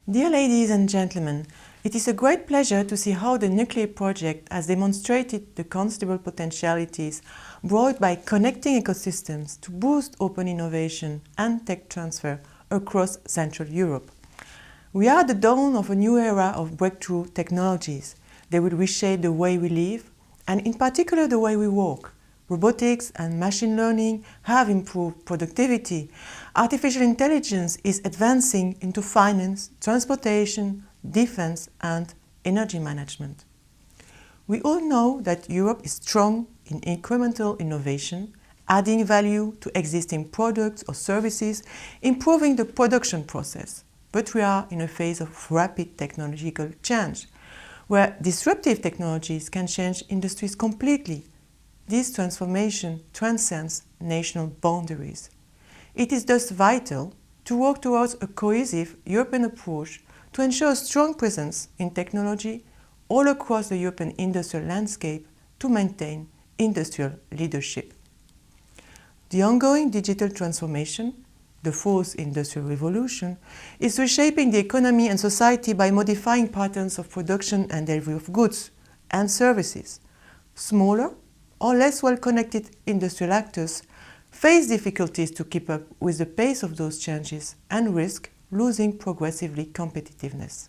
Dear ladies and gentlemen, it is a great pleasure to see how the NUCLEI project has demonstrated the considerable potentialities brought by connecting ecosystems to boost open innovation and tech transfer across Central Europe. We are at the dawn of a new era of breakthrough technologies. They will reshape the way we live, and in particular the way we work. Robotics and machine learning have improved productivity. Artificial intelligence is advancing into finance, transportation, defense, and energy management. We all know that Europe is strong in incremental innovation, adding value to existing products or services, improving the production process. But we are in a phase of rapid technological change, where disruptive technologies can change industries completely. This transformation transcends national boundaries. It is thus vital to work towards a cohesive European approach to ensure a strong presence in technology all across the European industrial landscape to maintain industrial leadership. The ongoing digital transformation, the fourth industrial revolution, is reshaping the economy and society by modifying patterns of production and delivery of goods and services. Smaller or less well-connected industrial actors face difficulties to keep up with the pace of those changes and risk losing progressively competitiveness.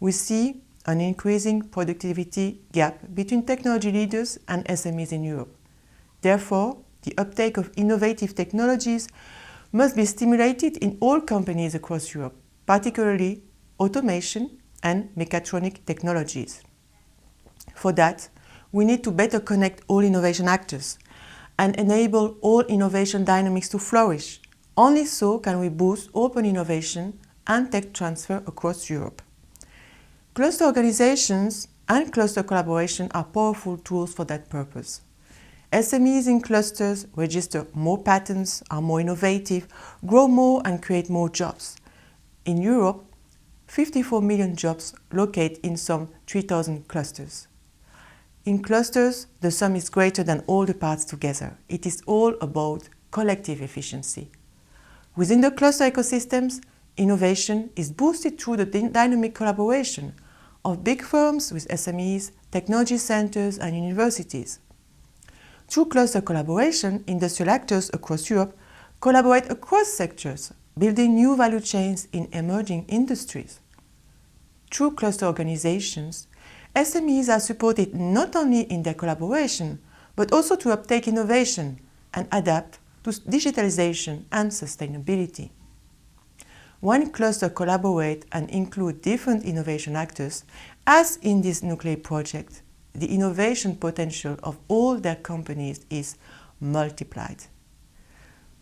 We see an increasing productivity gap between technology leaders and SMEs in Europe. Therefore, the uptake of innovative technologies must be stimulated in all companies across Europe, particularly automation and mechatronic technologies. For that, we need to better connect all innovation actors and enable all innovation dynamics to flourish. Only so can we boost open innovation and tech transfer across Europe. Cluster organizations and cluster collaboration are powerful tools for that purpose. SMEs in clusters register more patents, are more innovative, grow more and create more jobs. In Europe, 54 million jobs locate in some 3,000 clusters. In clusters, the sum is greater than all the parts together. It is all about collective efficiency. Within the cluster ecosystems, innovation is boosted through the dynamic collaboration of big firms with SMEs, technology centers, and universities. Through cluster collaboration, industrial actors across Europe collaborate across sectors, building new value chains in emerging industries. Through cluster organizations, SMEs are supported not only in their collaboration, but also to uptake innovation and adapt to digitalization and sustainability. When clusters collaborate and include different innovation actors, as in this NUCLEI project, the innovation potential of all their companies is multiplied.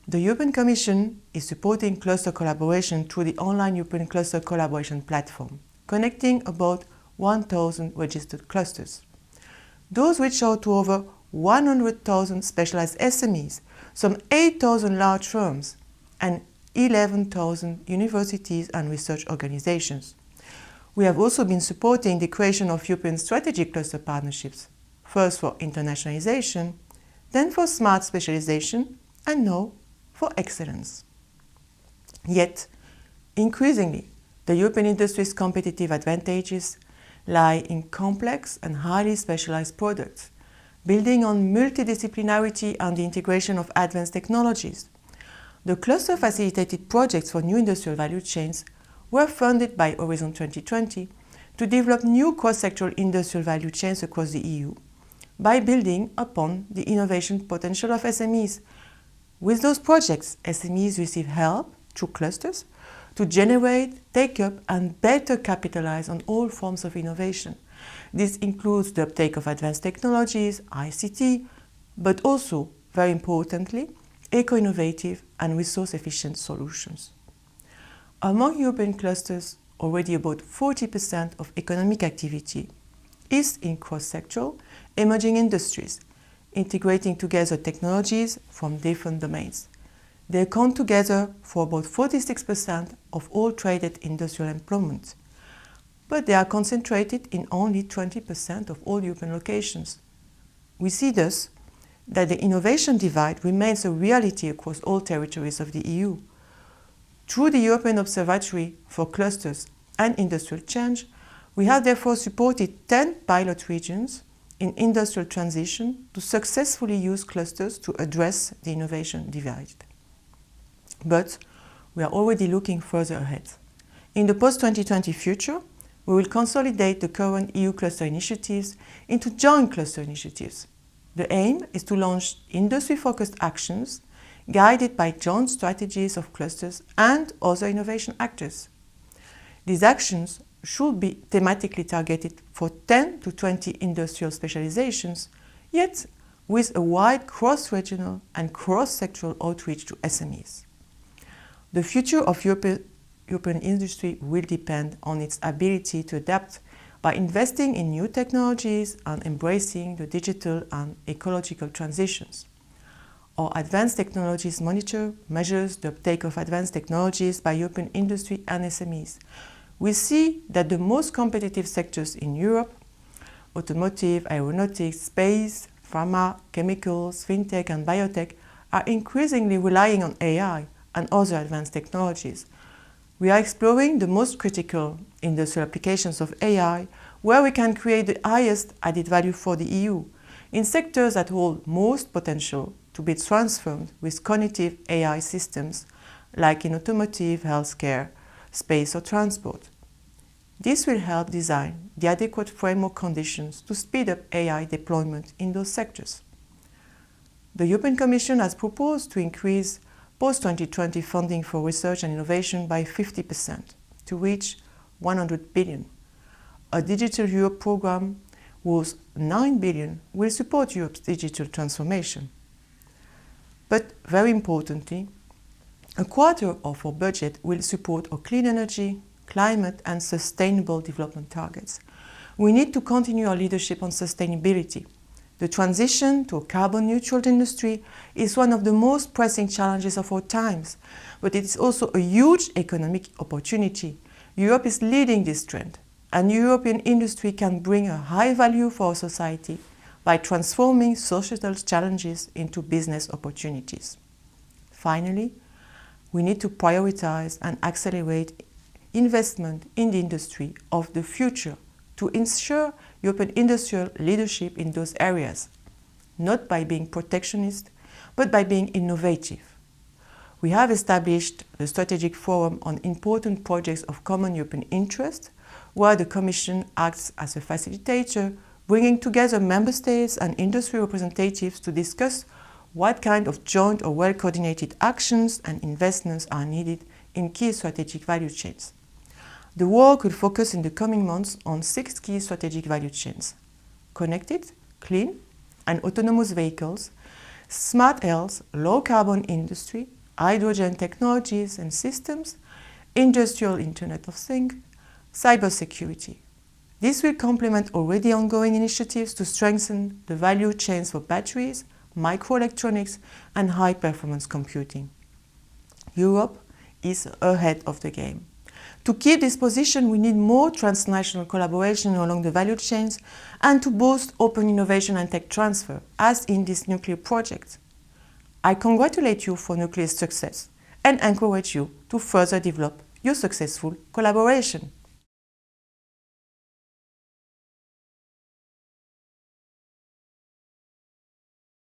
The European Commission is supporting cluster collaboration through the online European Cluster Collaboration Platform, connecting about 1,000 registered clusters. Those reach out to over 100,000 specialized SMEs, some 8,000 large firms, and 11,000 universities and research organizations. We have also been supporting the creation of European strategic cluster partnerships, first for internationalization, then for smart specialization, and now for excellence. Yet, increasingly, the European industry's competitive advantages lie in complex and highly specialized products, building on multidisciplinarity and the integration of advanced technologies. The cluster-facilitated projects for new industrial value chains were funded by Horizon 2020 to develop new cross-sectoral industrial value chains across the EU by building upon the innovation potential of SMEs. With those projects, SMEs receive help through clusters to generate, take up, and better capitalize on all forms of innovation. This includes the uptake of advanced technologies, ICT, but also, very importantly, eco-innovative and resource-efficient solutions. Among European clusters, already about 40% of economic activity is in cross-sectoral, emerging industries, integrating together technologies from different domains. They account together for about 46% of all traded industrial employment, but they are concentrated in only 20% of all European locations. We see thus that the innovation divide remains a reality across all territories of the EU. Through the European Observatory for Clusters and industrial change, we have therefore supported 10 pilot regions in industrial transition to successfully use clusters to address the innovation divide. But we are already looking further ahead. In the post-2020 future, we will consolidate the current EU cluster initiatives into joint cluster initiatives. The aim is to launch industry-focused actions guided by joint strategies of clusters and other innovation actors. These actions should be thematically targeted for 10 to 20 industrial specializations, yet with a wide cross-regional and cross-sectoral outreach to SMEs. The future of European industry will depend on its ability to adapt by investing in new technologies and embracing the digital and ecological transitions. Our Advanced Technologies Monitor measures the uptake of advanced technologies by European industry and SMEs. We see that the most competitive sectors in Europe, automotive, aeronautics, space, pharma, chemicals, fintech and biotech, are increasingly relying on AI and other advanced technologies. We are exploring the most critical industrial applications of AI where we can create the highest added value for the EU in sectors that hold most potential to be transformed with cognitive AI systems like in automotive, healthcare, space or transport. This will help design the adequate framework conditions to speed up AI deployment in those sectors. The European Commission has proposed to increase post-2020 funding for research and innovation by 50% to reach 100 billion. A Digital Europe program worth 9 billion will support Europe's digital transformation. But very importantly, a quarter of our budget will support our clean energy, climate and sustainable development targets. We need to continue our leadership on sustainability. The transition to a carbon-neutral industry is one of the most pressing challenges of our times, but it is also a huge economic opportunity. Europe is leading this trend, and European industry can bring a high value for our society by transforming societal challenges into business opportunities. Finally, we need to prioritize and accelerate investment in the industry of the future to ensure European industrial leadership in those areas, not by being protectionist, but by being innovative. We have established the Strategic Forum on Important Projects of Common European Interest, where the Commission acts as a facilitator, bringing together member states and industry representatives to discuss what kind of joint or well-coordinated actions and investments are needed in key strategic value chains. The work will focus in the coming months on 6 key strategic value chains: connected, clean and autonomous vehicles, smart health, low-carbon industry, hydrogen technologies and systems, industrial Internet of Things, cybersecurity. This will complement already ongoing initiatives to strengthen the value chains for batteries, microelectronics and high-performance computing. Europe is ahead of the game. To keep this position, we need more transnational collaboration along the value chains and to boost open innovation and tech transfer, as in this NUCLEI project. I congratulate you for NUCLEI's success and encourage you to further develop your successful collaboration.